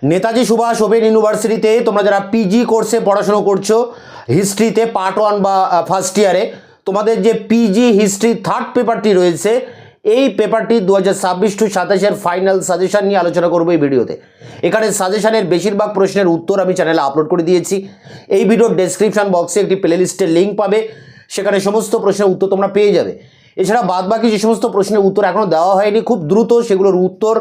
Netaji Subhash open ইউনিভার্সিটিতে তোমরা যারা পিজি কোর্সে পড়াশোনা করছো হিস্ট্রিতে পার্ট 1 বা ফার্স্ট ইয়ারে, তোমাদের যে পিজি হিস্ট্রি থার্ড পেপারটি রয়েছে, এই পেপারটি 2026-27 ফাইনাল সাজেশন নিয়ে আলোচনা করবো এই ভিডিওতে। এখানে সাজেশনের বেশিরভাগ প্রশ্নের উত্তর আমি চ্যানেলে আপলোড করে দিয়েছি। এই ভিডিওর ডেসক্রিপশন বক্সে একটি প্লেলিস্টের লিঙ্ক পাবে, সেখানে সমস্ত প্রশ্নের উত্তর তোমরা পেয়ে যাবে। এছাড়া বাদবাকি যে সমস্ত প্রশ্নের উত্তর এখনও দেওয়া হয়নি, খুব দ্রুত সেগুলোর উত্তর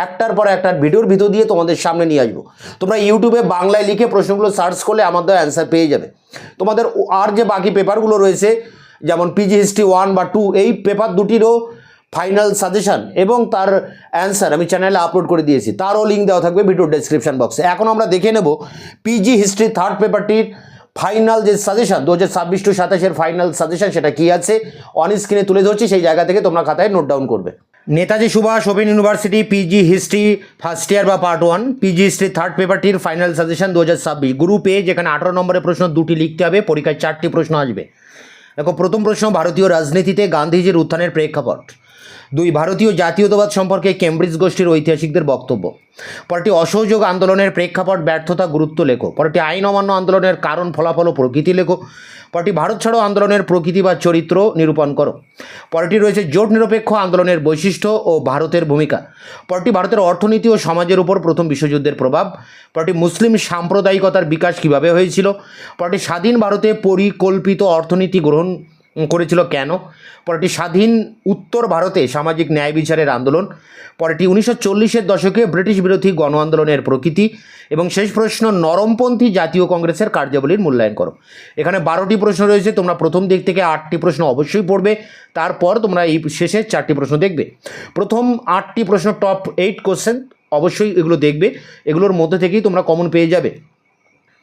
একটার পর একটা ভিডিওর ভিতর দিয়ে তোমাদের সামনে নিয়ে আসবো। তোমরা ইউটিউবে বাংলায় লিখে প্রশ্নগুলো সার্চ করলে আমার দেওয়া অ্যান্সার পেয়ে যাবে। তোমাদের আর যে বাকি পেপারগুলো রয়েছে, যেমন পিজি হিস্ট্রি 1 বা 2, এই পেপার দুটিরও ফাইনাল সাজেশন এবং তার অ্যান্সার আমি চ্যানেলে আপলোড করে দিয়েছি, তারও লিঙ্ক দেওয়া থাকবে ভিডিওর ডেসক্রিপশন বক্সে। এখন আমরা দেখে নেব পিজি হিস্ট্রি থার্ড পেপারটির ফাইনাল যে সাজেশন 2026-27 ফাইনাল সাজেশন সেটা কি আছে, অন স্ক্রিনে তুলে ধরছি, সেই জায়গা থেকে তোমরা খাতায় নোট ডাউন করবে। Netaji Subhash open university PG history first year বা পার্ট 1 পিজি হিস্ট্রি থার্ড পেপারটির ফাইনাল সাজেশন 2026 গ্রুপ এ, যেখানে 18 নম্বরের প্রশ্ন দুটি লিখতে হবে, পরীক্ষায় 4টি প্রশ্ন আসবে। দেখো, প্রথম প্রশ্ন, ভারতীয় রাজনীতিতে গান্ধীজির উত্থানের প্রেক্ষাপট। 2, ভারতীয় জাতীয়তাবাদ সম্পর্কে কেমব্রিজ গোষ্ঠীর ঐতিহাসিকদের বক্তব্য। পরটি, অসহযোগ আন্দোলনের প্রেক্ষাপট, ব্যর্থতা, গুরুত্ব লেখো। পরটি, আইন অমান্য আন্দোলনের কারণ, ফলাফল ও প্রকৃতি লেখো। পরটি, ভারত ছাড়ো আন্দোলনের প্রকৃতি বা চরিত্র নিরূপণ করো। পরটি রয়েছে জোট নিরপেক্ষ আন্দোলনের বৈশিষ্ট্য ও ভারতের ভূমিকা। পরটি, ভারতের অর্থনীতি ও সমাজের উপর প্রথম বিশ্বযুদ্ধের প্রভাব। পরটি, মুসলিম সাম্প্রদায়িকতার বিকাশ কীভাবে হয়েছিল। পরটি, স্বাধীন ভারতে পরিকল্পিত অর্থনীতি গ্রহণ করেছিল কেন। পরটি, স্বাধীন উত্তর ভারতে সামাজিক ন্যায় বিচারের আন্দোলন। পরটি, 1940-এর দশকে ব্রিটিশ বিরোধী গণ আন্দোলনের প্রকৃতি। এবং শেষ প্রশ্ন, নরমপন্থী জাতীয় কংগ্রেসের কার্যাবলীর মূল্যায়ন করো। এখানে 12টি প্রশ্ন রয়েছে, তোমরা প্রথম দিক থেকে 8টি প্রশ্ন অবশ্যই পড়বে, তারপর তোমরা এই শেষের 4টি প্রশ্ন দেখবে। প্রথম 8টি প্রশ্ন টপ 8 কোশ্চেন, অবশ্যই এগুলো দেখবে, এগুলোর মধ্যে থেকেই তোমরা কমন পেয়ে যাবে।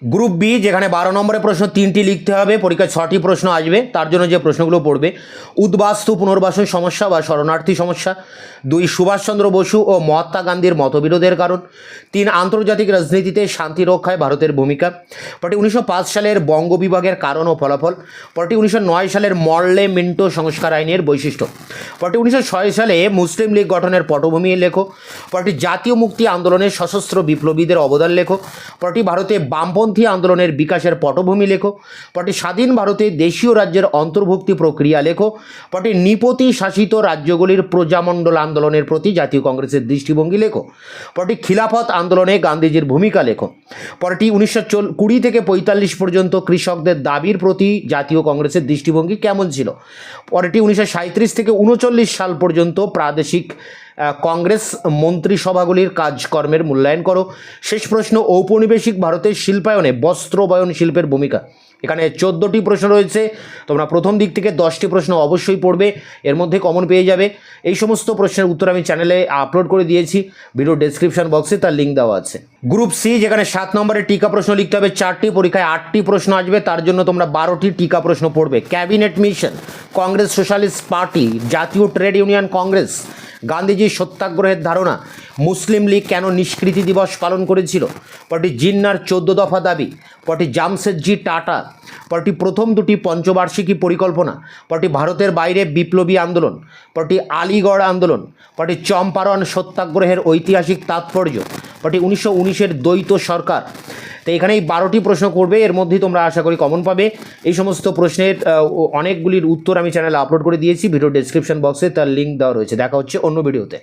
গ্রুপ বি, যেখানে 12 নম্বরের প্রশ্ন 3টি লিখতে হবে, পরীক্ষায় 6টি প্রশ্ন আসবে, তার জন্য যে প্রশ্নগুলো পড়বে: উদ্বাস্তু পুনর্বাসন সমস্যা বা শরণার্থী সমস্যা। 2, সুভাষচন্দ্র বসু ও মহাত্মা গান্ধীর মতবিরোধের কারণ। 3, আন্তর্জাতিক রাজনীতিতে শান্তি রক্ষায় ভারতের ভূমিকা। পরটি, 1905 সালের বঙ্গ বিভাগের কারণ ও ফলাফল। পরটি, 1909 সালের মরলে মিন্টো সংস্কার আইনের বৈশিষ্ট্য। পরটি, 1906 সালে মুসলিম লীগ গঠনের পটভূমি লেখো। পরটি, জাতীয় মুক্তি আন্দোলনের সশস্ত্র বিপ্লবীদের অবদান লেখো। পরটি, ভারতে বামপন্থী আন্দোলনের বিকাশের পটভূমি লেখো। পরটি, স্বাধীন ভারতে দেশীয় রাজ্যের অন্তর্ভুক্তি প্রক্রিয়া লেখো। পরটি, নৃপতি শাসিত রাজ্যগুলির প্রজামণ্ডল আন্দোলনের প্রতি জাতীয় কংগ্রেসের দৃষ্টিভঙ্গি লেখো। পরটি, খিলাফত আন্দোলনে গান্ধীজির ভূমিকা লেখো। পরটি, 1920 থেকে 45 পর্যন্ত কৃষকদের দাবির প্রতি জাতীয় কংগ্রেসের দৃষ্টিভঙ্গি কেমন ছিল। পরটি, 1937 থেকে 39 সাল পর্যন্ত প্রাদেশিক কংগ্রেস মন্ত্রিসভাগুলির কাজকর্মের মূল্যায়ন করো। শেষ প্রশ্ন, ঔপনিবেশিক ভারতের শিল্পায়নে বস্ত্র বয়ন শিল্পের ভূমিকা। এখানে 14টি প্রশ্ন রয়েছে, তোমরা প্রথম দিক থেকে 10টি প্রশ্ন অবশ্যই পড়বে, এর মধ্যে কমন পেয়ে যাবে। এই সমস্ত প্রশ্নের উত্তর আমি চ্যানেলে আপলোড করে দিয়েছি, ভিডিও ডেসক্রিপশন বক্সে তার লিঙ্ক দেওয়া আছে। গ্রুপ সি, যেখানে 7 নম্বরের টিকা প্রশ্ন লিখতে হবে 4টি, পরীক্ষায় 8টি প্রশ্ন আসবে, তার জন্য তোমরা 12টি টিকা প্রশ্ন পড়বে। Cabinet mission, Congress socialist party, জাতীয় ট্রেড ইউনিয়ন কংগ্রেস, গান্ধীজির সত্যাগ্রহের ধারণা, মুসলিম লীগ কেন নিষ্কৃতি দিবস পালন করেছিল। পরটি, জিন্নার 14 দফা দাবি। পরটি, জামশেদজি টাটা। পরটি, প্রথম দুটি পঞ্চবার্ষিকী পরিকল্পনা। পরটি, ভারতের বাইরে বিপ্লবী আন্দোলন। পরটি, আলিগড় আন্দোলন। পরটি, চম্পারণ সত্যাগ্রহের ঐতিহাসিক তাৎপর্য। পরটি, 1919-এর দ্বৈত সরকার। তো এখানে এই 12টি প্রশ্ন করবে, এর মধ্যেই তোমরা আশা করি কমন পাবে। এই সমস্ত প্রশ্নের অনেকগুলির উত্তর আমি চ্যানেলে আপলোড করে দিয়েছি, ভিডিও ডেসক্রিপশন বক্সে তার লিঙ্ক দেওয়া রয়েছে। দেখা হচ্ছে অন্য ভিডিওতে।